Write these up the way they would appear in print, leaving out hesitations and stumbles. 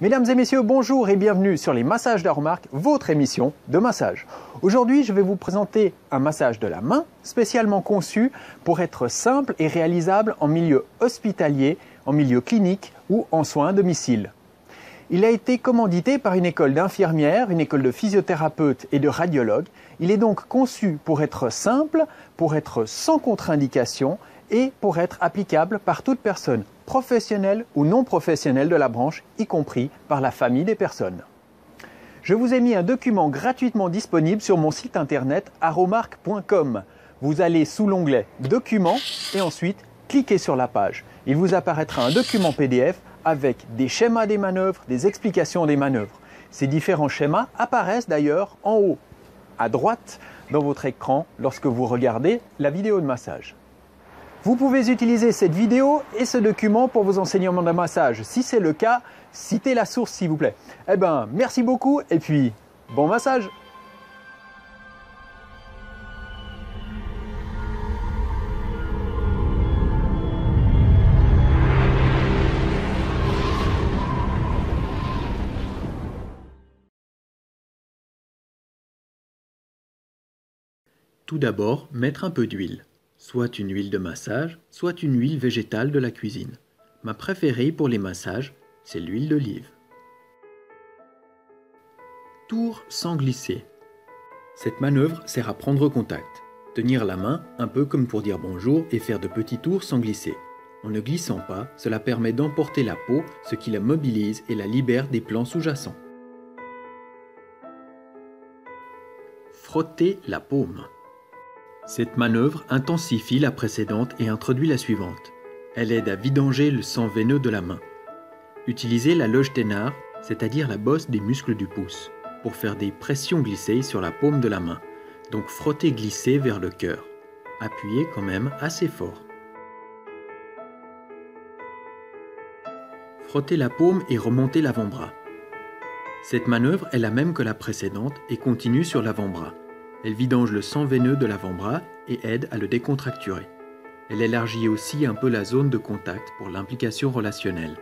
Mesdames et messieurs, bonjour et bienvenue sur les massages d'Aromark, votre émission de massage. Aujourd'hui, je vais vous présenter un massage de la main spécialement conçu pour être simple et réalisable en milieu hospitalier, en milieu clinique ou en soins à domicile. Il a été commandité par une école d'infirmières, une école de physiothérapeutes et de radiologues. Il est donc conçu pour être simple, pour être sans contre-indication et pour être applicable par toute personne professionnelle ou non professionnelle de la branche, y compris par la famille des personnes. Je vous ai mis un document gratuitement disponible sur mon site internet aromark.com. Vous allez sous l'onglet Documents et ensuite cliquez sur la page. Il vous apparaîtra un document PDF avec des schémas des manœuvres, des explications des manœuvres. Ces différents schémas apparaissent d'ailleurs en haut, à droite, dans votre écran lorsque vous regardez la vidéo de massage. Vous pouvez utiliser cette vidéo et ce document pour vos enseignements de massage. Si c'est le cas, citez la source s'il vous plaît. Merci beaucoup et puis bon massage. Tout d'abord, mettre un peu d'huile. Soit une huile de massage, soit une huile végétale de la cuisine. Ma préférée pour les massages, c'est l'huile d'olive. Tour sans glisser. Cette manœuvre sert à prendre contact. Tenir la main, un peu comme pour dire bonjour et faire de petits tours sans glisser. En ne glissant pas, cela permet d'emporter la peau, ce qui la mobilise et la libère des plans sous-jacents. Frotter la paume. Cette manœuvre intensifie la précédente et introduit la suivante. Elle aide à vidanger le sang veineux de la main. Utilisez la loge ténard, c'est-à-dire la bosse des muscles du pouce, pour faire des pressions glissées sur la paume de la main. Donc frottez-glissez vers le cœur. Appuyez quand même assez fort. Frottez la paume et remontez l'avant-bras. Cette manœuvre est la même que la précédente et continue sur l'avant-bras. Elle vidange le sang veineux de l'avant-bras et aide à le décontracturer. Elle élargit aussi un peu la zone de contact pour l'implication relationnelle.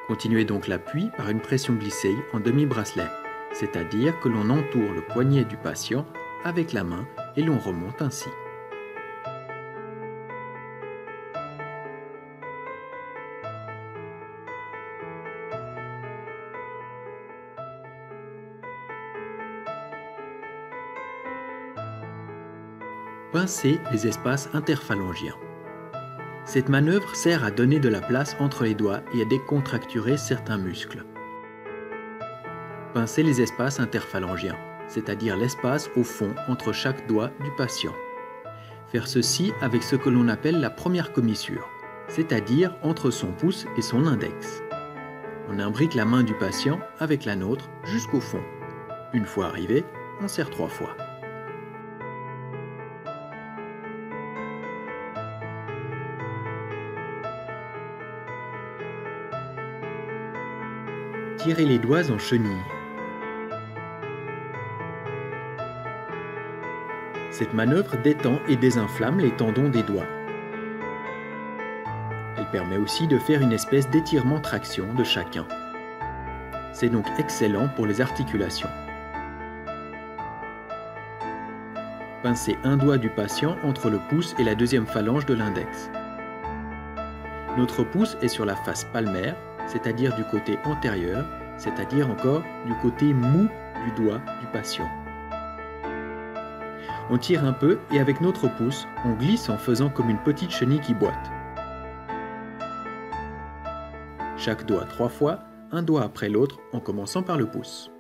Continuez donc l'appui par une pression glissée en demi-bracelet, c'est-à-dire que l'on entoure le poignet du patient avec la main et l'on remonte ainsi. Pincez les espaces interphalangiens. Cette manœuvre sert à donner de la place entre les doigts et à décontracturer certains muscles. Pincez les espaces interphalangiens, c'est-à-dire l'espace au fond entre chaque doigt du patient. Faire ceci avec ce que l'on appelle la première commissure, c'est-à-dire entre son pouce et son index. On imbrique la main du patient avec la nôtre jusqu'au fond. Une fois arrivé, on serre 3 fois. Tirez les doigts en chenille. Cette manœuvre détend et désinflamme les tendons des doigts. Elle permet aussi de faire une espèce d'étirement-traction de chacun. C'est donc excellent pour les articulations. Pincez un doigt du patient entre le pouce et la deuxième phalange de l'index. Notre pouce est sur la face palmaire, c'est-à-dire du côté antérieur, c'est-à-dire encore du côté mou du doigt du patient. On tire un peu et avec notre pouce, on glisse en faisant comme une petite chenille qui boite. Chaque doigt 3 fois, un doigt après l'autre en commençant par le pouce.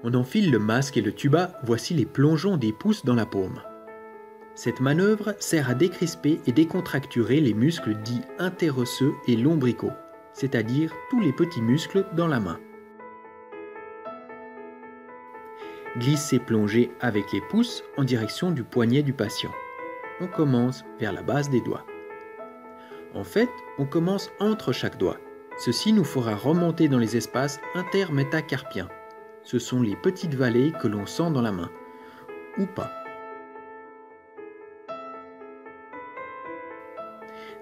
On enfile le masque et le tuba, voici les plongeons des pouces dans la paume. Cette manœuvre sert à décrisper et décontracturer les muscles dits interosseux et lombricaux, c'est-à-dire tous les petits muscles dans la main. Glisser-plonger avec les pouces en direction du poignet du patient. On commence vers la base des doigts. En fait, on commence entre chaque doigt. Ceci nous fera remonter dans les espaces intermétacarpiens. Ce sont les petites vallées que l'on sent dans la main, ou pas.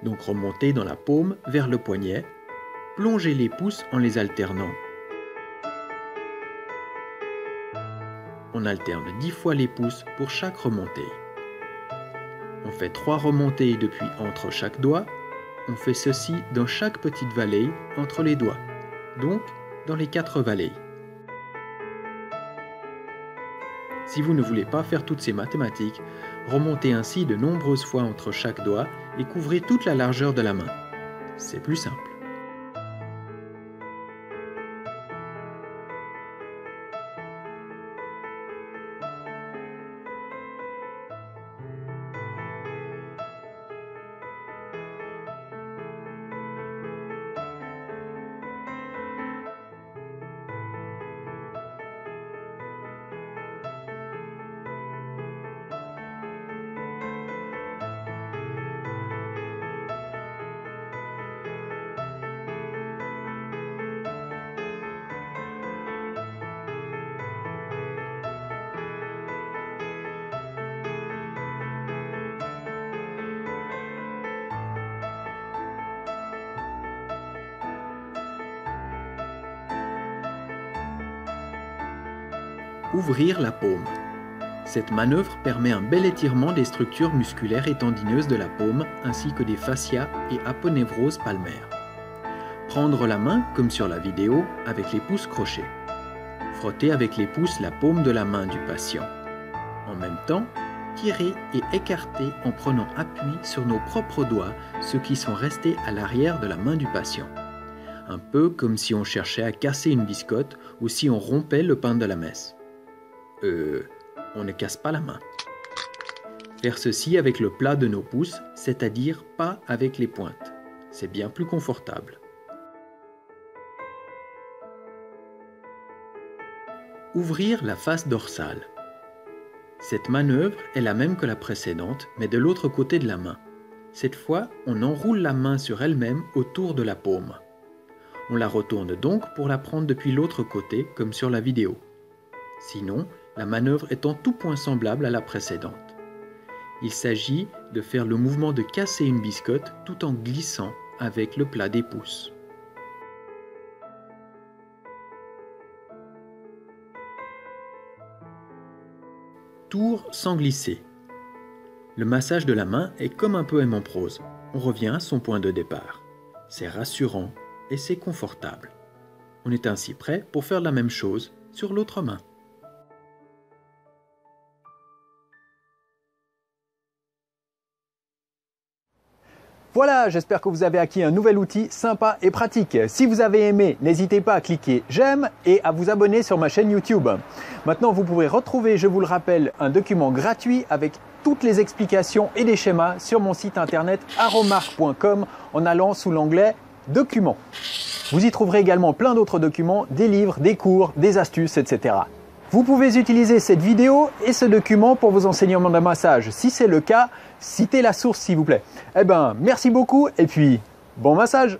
Donc remonter dans la paume vers le poignet, plonger les pouces en les alternant. On alterne 10 fois les pouces pour chaque remontée. On fait 3 remontées depuis entre chaque doigt. On fait ceci dans chaque petite vallée entre les doigts, donc dans les 4 vallées. Si vous ne voulez pas faire toutes ces mathématiques, remontez ainsi de nombreuses fois entre chaque doigt et couvrez toute la largeur de la main. C'est plus simple. Ouvrir la paume. Cette manœuvre permet un bel étirement des structures musculaires et tendineuses de la paume ainsi que des fascias et aponevroses palmaires. Prendre la main, comme sur la vidéo, avec les pouces crochés. Frotter avec les pouces la paume de la main du patient. En même temps, tirer et écarter en prenant appui sur nos propres doigts, ceux qui sont restés à l'arrière de la main du patient. Un peu comme si on cherchait à casser une biscotte ou si on rompait le pain de la messe. On ne casse pas la main. Faire ceci avec le plat de nos pouces, c'est-à-dire pas avec les pointes. C'est bien plus confortable. Ouvrir la face dorsale. Cette manœuvre est la même que la précédente, mais de l'autre côté de la main. Cette fois, on enroule la main sur elle-même autour de la paume. On la retourne donc pour la prendre depuis l'autre côté, comme sur la vidéo. Sinon, la manœuvre est en tout point semblable à la précédente. Il s'agit de faire le mouvement de casser une biscotte tout en glissant avec le plat des pouces. Tour sans glisser. Le massage de la main est comme un poème en prose. On revient à son point de départ. C'est rassurant et c'est confortable. On est ainsi prêt pour faire la même chose sur l'autre main. Voilà, j'espère que vous avez acquis un nouvel outil sympa et pratique. Si vous avez aimé, n'hésitez pas à cliquer j'aime et à vous abonner sur ma chaîne YouTube. Maintenant, vous pourrez retrouver, je vous le rappelle, un document gratuit avec toutes les explications et les schémas sur mon site internet aromark.com en allant sous l'onglet Documents. Vous y trouverez également plein d'autres documents, des livres, des cours, des astuces, etc. Vous pouvez utiliser cette vidéo et ce document pour vos enseignements de massage. Si c'est le cas, citez la source s'il vous plaît. Merci beaucoup et puis bon massage!